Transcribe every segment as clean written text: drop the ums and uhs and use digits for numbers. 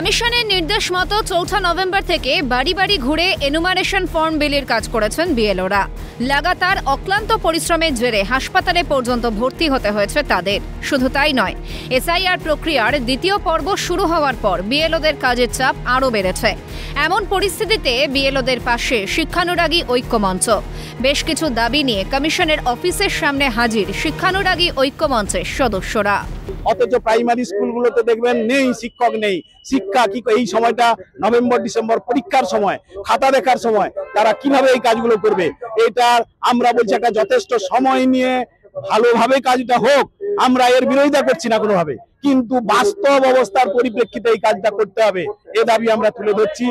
কমিশনের নির্দেশ মতো ৪ নভেম্বর থেকে বাড়ি বাড়ি ঘুরে এনুমারেশন ফর্ম বিলির কাজ করেছেন বিএলওরা। লাগাতার অক্লান্ত পরিশ্রমের জেরে হাসপাতালে পর্যন্ত ভর্তি হতে হয়েছে তাদের। শুধু তাই নয়, এসআইআর প্রক্রিয়ার দ্বিতীয় পর্ব শুরু হওয়ার পর বিএলওদের কাজের চাপ আরও বেড়েছে। এমন পরিস্থিতিতে বিএলওদের পাশে শিক্ষানুরাগী ঐক্যমঞ্চ। বেশ কিছু দাবি নিয়ে কমিশনের অফিসের সামনে হাজির শিক্ষানুরাগী ঐক্যমঞ্চের সদস্যরা। অথচ প্রাইমারি স্কুলগুলোতে দেখবেন নেই, শিক্ষক নেই। শিক্ষা কি এই সময়টা নভেম্বর ডিসেম্বর পরীক্ষার সময়, খাতা দেখার সময় তারা কিভাবে এই কাজগুলো করবে? এটা আমরা বলছি একটা যথেষ্ট সময় নিয়ে ভালোভাবে কাজটা হোক, আমরা এর বিরোধিতা করছি না কোনোভাবে, কিন্তু বাস্তব অবস্থার পরিপ্রেক্ষিতে এই কাজটা করতে হবে। এ দাবি আমরা তুলে ধরছি।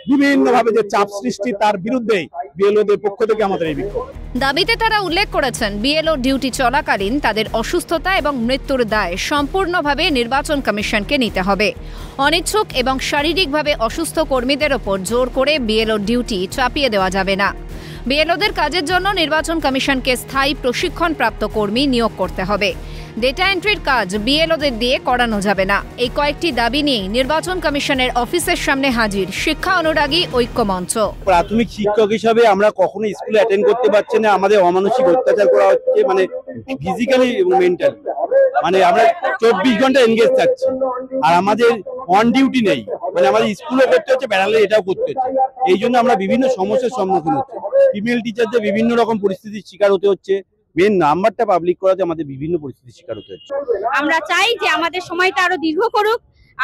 বিভিন্নভাবে যে চাপ সৃষ্টি, তার বিরুদ্ধে বিএলওদের পক্ষ থেকে আমাদের এই বিক্ষোভ। দাবিতে তারা উল্লেখ করেছেন, বিএলও ডিউটি চলাকালীন তাদের অসুস্থতা এবং মৃত্যুর দায় সম্পূর্ণভাবে নির্বাচন কমিশনকে নিতে হবে। অনিচ্ছুক এবং শারীরিকভাবে অসুস্থ কর্মীদের ওপর জোর করে বিএলও ডিউটি চাপিয়ে দেওয়া যাবে না। বিএলওদের কাজের জন্য নির্বাচন কমিশনকে স্থায়ী প্রশিক্ষণপ্রাপ্ত কর্মী নিয়োগ করতে হবে। ডেটা এন্ট্রির কাজ বিএলওদের দিয়ে করানো যাবে না। এই কয়েকটি দাবি নিয়ে নির্বাচন কমিশনের অফিসের সামনে হাজির শিক্ষা অনুরাগী ঐক্যমঞ্চ। প্রাথমিক শিক্ষক হিসাবে আমরা কখনো স্কুলে অ্যাটেন্ড করতে পারছি না। আমাদের অমানসিক অত্যাচার করা হচ্ছে, মানে ফিজিক্যালি এবং মেন্টালি। মানে আমরা 24 ঘন্টা এনগেজ থাকছি, আর আমাদের অন ডিউটি নেই। মানে আমাদের স্কুলে করতে হচ্ছে, প্যারালে এটাও করতে হচ্ছে। এই জন্য আমরা বিভিন্ন সমস্যার সম্মুখীন হচ্ছি। ফিমেল টিচারদের বিভিন্ন রকম পরিস্থিতির শিকার হতে হচ্ছে। মেন নাম্বারটা পাবলিক করাতে আমাদের বিভিন্ন পরিস্থিতির শিকার হতে হচ্ছে। আমরা চাই যে আমাদের সময়টা আরো দীর্ঘ করুক,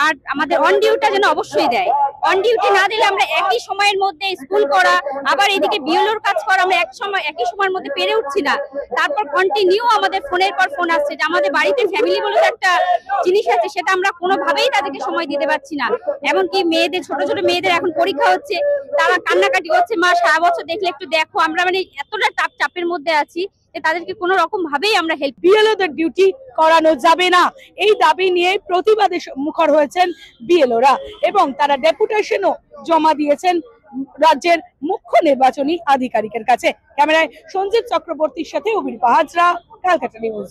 আর আমাদের অন ডিউটিটা যেন অবশ্যই দেয়। অন ডিউটি না দিলে আমরা একই সময়ের মধ্যে স্কুল করা, আবার এদিকে বিএলওর কাজ করা আমরা একই সময়ের মধ্যে পেরে উঠছি না। তারপর কন্টিনিউ আমাদের ফোনের পর ফোন আসছে যে আমাদের বাড়িতে ফ্যামিলি বলে একটা জিনিস আছে, সেটা আমরা কোনোভাবেই তাদেরকে সময় দিতে পারছি না। এমনকি মেয়েদের, ছোট ছোট মেয়েদের এখন পরীক্ষা হচ্ছে, তারা কান্নাকাটি করছে, মা সারা বছর দেখলে একটু দেখো। আমরা মানে এতটা চাপের মধ্যে আছি যে তাদেরকে কোনো রকম ভাবেই আমরা হেল্প। বিএলওদের ডিউটি করানো যাবে না, এই দাবি নিয়ে প্রতিবাদে মুখর হয়েছেন বিএলওরা, এবং তারা ডেপুটেশনও জমা দিয়েছেন রাজ্যের মুখ্য নির্বাচনী আধিকারিকের কাছে। ক্যামেরায় সঞ্জীব চক্রবর্তীর সাথে অভিরূপা হাজরা, ক্যালকাটা নিউজ।